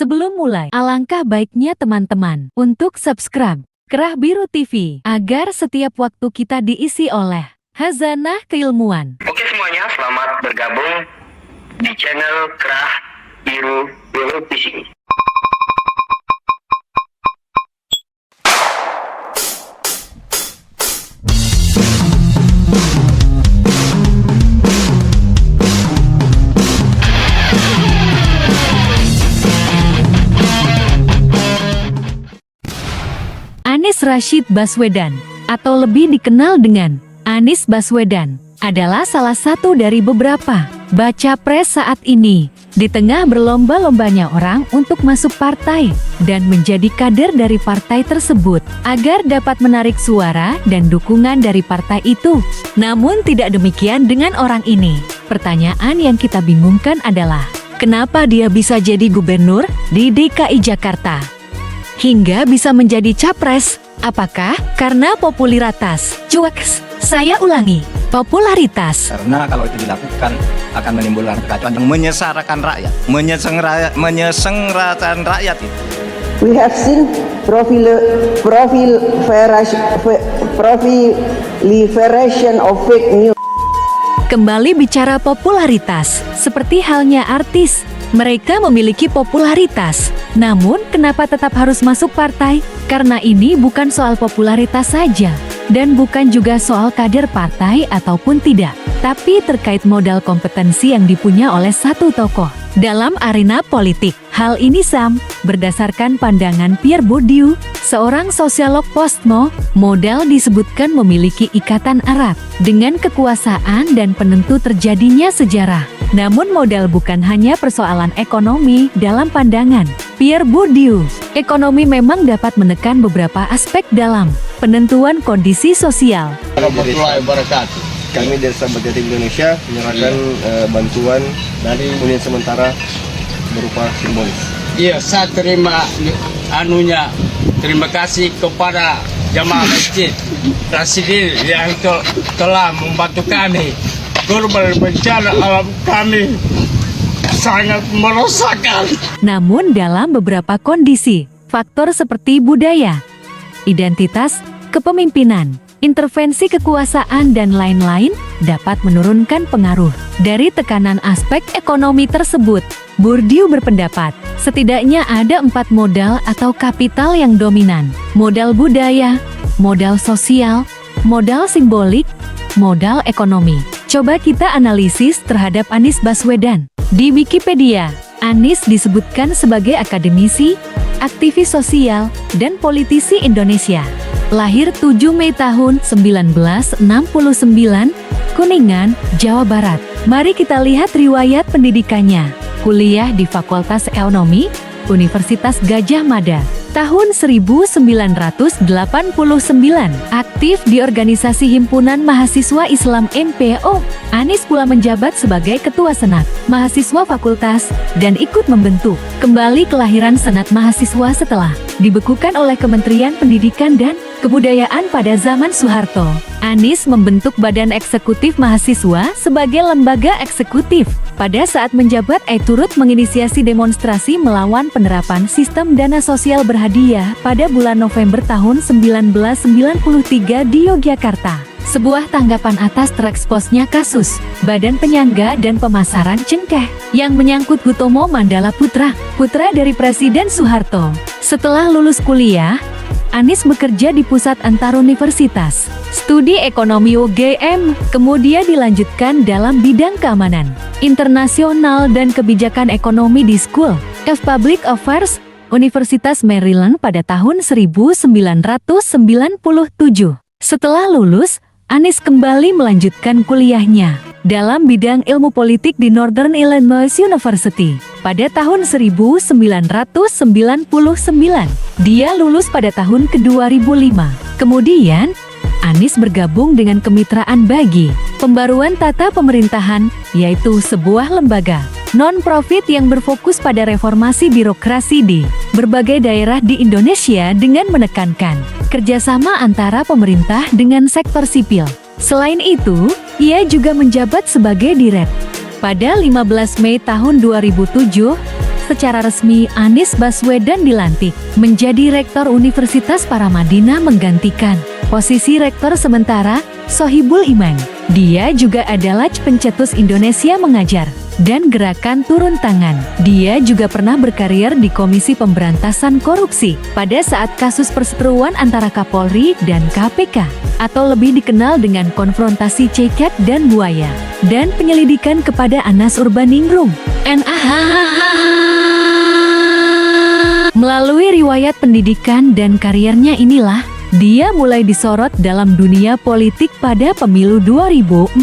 Sebelum mulai, alangkah baiknya teman-teman untuk subscribe Kerah Biru TV agar setiap waktu kita diisi oleh Khazanah Keilmuan. Oke semuanya, selamat bergabung di channel Kerah Biru TV. Anies Rashid Baswedan, atau lebih dikenal dengan Anies Baswedan, adalah salah satu dari beberapa baca pres saat ini. Di tengah berlomba-lombanya orang untuk masuk partai dan menjadi kader dari partai tersebut agar dapat menarik suara dan dukungan dari partai itu. Namun tidak demikian dengan orang ini. Pertanyaan yang kita bingungkan adalah, kenapa dia bisa jadi gubernur di DKI Jakarta? Hingga bisa menjadi capres, apakah karena popularitas? Cueks, saya ulangi, popularitas. Karena kalau itu dilakukan akan menimbulkan kekacauan yang menyesarakan rakyat, menyesenggarakan rakyat itu. We have seen proliferation of fake news. Kembali bicara popularitas, seperti halnya artis. Mereka memiliki popularitas, namun kenapa tetap harus masuk partai? Karena ini bukan soal popularitas saja, dan bukan juga soal kader partai ataupun tidak, tapi terkait modal kompetensi yang dipunya oleh satu tokoh dalam arena politik. Hal ini berdasarkan pandangan Pierre Bourdieu, seorang sosiolog postmo, modal disebutkan memiliki ikatan erat dengan kekuasaan dan penentu terjadinya sejarah. Namun modal bukan hanya persoalan ekonomi dalam pandangan Pierre Bourdieu. Ekonomi memang dapat menekan beberapa aspek dalam penentuan kondisi sosial. Kami dari Sahabat Jatim Indonesia menyerahkan bantuan dari hunian sementara berupa simbolis. Iya, saya terima terima kasih kepada jamaah masjid Rasidin yang telah membantu kami. Korban bencana alam kami sangat merosakan. Namun dalam beberapa kondisi, faktor seperti budaya, identitas, kepemimpinan, intervensi kekuasaan dan lain-lain dapat menurunkan pengaruh dari tekanan aspek ekonomi tersebut. Bourdieu berpendapat, setidaknya ada 4 modal atau kapital yang dominan. Modal budaya, modal sosial, modal simbolik, modal ekonomi. Coba kita analisis terhadap Anies Baswedan. Di Wikipedia, Anies disebutkan sebagai akademisi, aktivis sosial, dan politisi Indonesia. Lahir 7 Mei tahun 1969, Kuningan, Jawa Barat. Mari kita lihat riwayat pendidikannya. Kuliah di Fakultas Ekonomi, Universitas Gadjah Mada. Tahun 1989, aktif di organisasi Himpunan Mahasiswa Islam MPO. Anies pula menjabat sebagai Ketua Senat Mahasiswa Fakultas dan ikut membentuk kembali kelahiran Senat Mahasiswa setelah dibekukan oleh Kementerian Pendidikan dan Kebudayaan pada zaman Soeharto. Anies membentuk Badan Eksekutif Mahasiswa sebagai lembaga eksekutif. Pada saat menjabat, turut menginisiasi demonstrasi melawan penerapan sistem dana sosial berhadiah pada bulan November tahun 1993 di Yogyakarta. Sebuah tanggapan atas tereksposnya kasus Badan Penyangga dan Pemasaran Cengkeh yang menyangkut Hutomo Mandala Putra, putra dari Presiden Soeharto. Setelah lulus kuliah, Anies bekerja di Pusat Antaruniversitas Studi Ekonomi UGM, kemudian dilanjutkan dalam bidang keamanan internasional dan kebijakan ekonomi di School of Public Affairs, Universitas Maryland pada tahun 1997. Setelah lulus, Anies kembali melanjutkan kuliahnya dalam bidang ilmu politik di Northern Illinois University. Pada tahun 1999, dia lulus pada tahun ke-2005. Kemudian, Anies bergabung dengan Kemitraan Bagi Pembaruan Tata Pemerintahan, yaitu sebuah lembaga non-profit yang berfokus pada reformasi birokrasi di berbagai daerah di Indonesia dengan menekankan kerjasama antara pemerintah dengan sektor sipil. Selain itu, ia juga menjabat sebagai Direk. Pada 15 Mei tahun 2007, secara resmi Anies Baswedan dilantik menjadi Rektor Universitas Paramadina menggantikan posisi Rektor sementara Sohibul Iman. Dia juga adalah pencetus Indonesia Mengajar dan Gerakan Turun Tangan. Dia juga pernah berkarir di Komisi Pemberantasan Korupsi pada saat kasus perseteruan antara Kapolri dan KPK, atau lebih dikenal dengan konfrontasi Cekak dan Buaya, dan penyelidikan kepada Anas Urbaningrum. Melalui riwayat pendidikan dan karirnya inilah, dia mulai disorot dalam dunia politik pada pemilu 2014.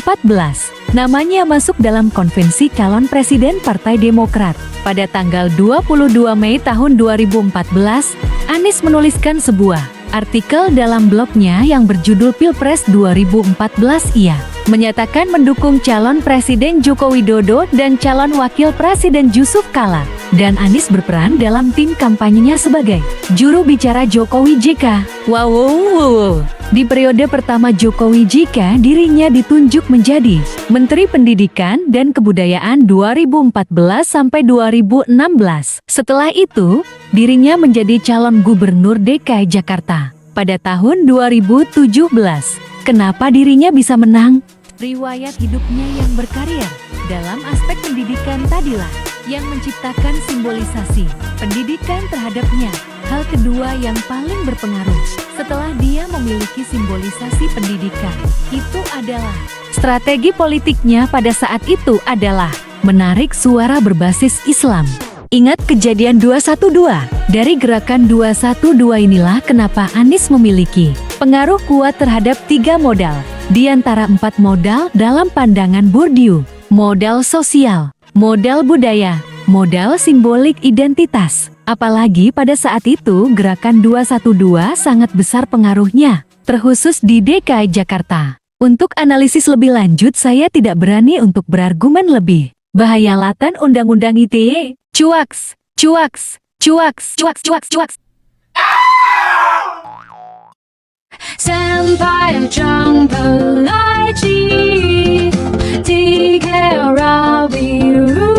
Namanya masuk dalam konvensi calon presiden Partai Demokrat. Pada tanggal 22 Mei tahun 2014, Anies menuliskan sebuah artikel dalam blognya yang berjudul Pilpres 2014. Ia menyatakan mendukung calon Presiden Joko Widodo dan calon Wakil Presiden Yusuf Kala. Dan Anies berperan dalam tim kampanyenya sebagai juru bicara Jokowi JK. Wow. Di periode pertama Jokowi JK, dirinya ditunjuk menjadi Menteri Pendidikan dan Kebudayaan 2014 sampai 2016. Setelah itu, dirinya menjadi calon Gubernur DKI Jakarta pada tahun 2017. Kenapa dirinya bisa menang? Riwayat hidupnya yang berkarir dalam aspek pendidikan tadilah yang menciptakan simbolisasi pendidikan terhadapnya. Hal kedua yang paling berpengaruh setelah dia memiliki simbolisasi pendidikan, itu adalah strategi politiknya pada saat itu adalah menarik suara berbasis Islam. Ingat kejadian 212? Dari gerakan 212 inilah kenapa Anies memiliki pengaruh kuat terhadap 3 modal. Di antara 4 modal dalam pandangan Bourdieu: modal sosial, modal budaya, modal simbolik identitas. Apalagi pada saat itu gerakan 212 sangat besar pengaruhnya, terkhusus di DKI Jakarta. Untuk analisis lebih lanjut saya tidak berani untuk berargumen lebih. Bahaya latan Undang-Undang ITE. Cuaks. Sampai jumpa lagi di Kerabiru.